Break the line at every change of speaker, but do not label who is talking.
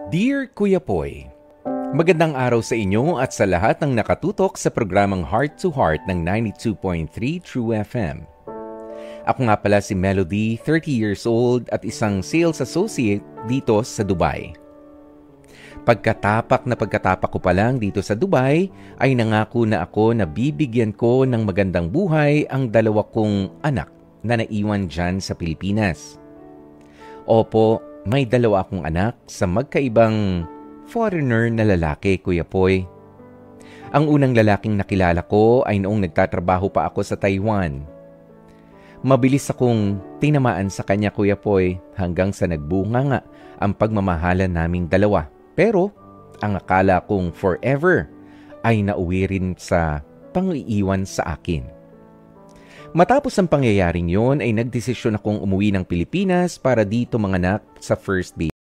Dear Kuya Poy, magandang araw sa inyo at sa lahat ng nakatutok sa programang Heart to Heart ng 92.3 True FM. Ako nga pala si Melody, 30 years old at isang sales associate dito sa Dubai. Pagkatapak ko pa lang dito sa Dubai, ay nangako na ako na bibigyan ko ng magandang buhay ang dalawa kong anak na naiwan dyan sa Pilipinas. Opo, may dalawa akong anak sa magkaibang foreigner na lalaki, Kuya Poy. Ang unang lalaking nakilala ko ay noong nagtatrabaho pa ako sa Taiwan. Mabilis akong tinamaan sa kanya, Kuya Poy, hanggang sa nagbunga nga ang pagmamahalan naming dalawa. Pero ang akala kong forever ay nauwi rin sa pang-iiwan sa akin. Matapos ang pangyayaring yon ay nagdesisyon akong umuwi ng Pilipinas para dito manganak sa first baby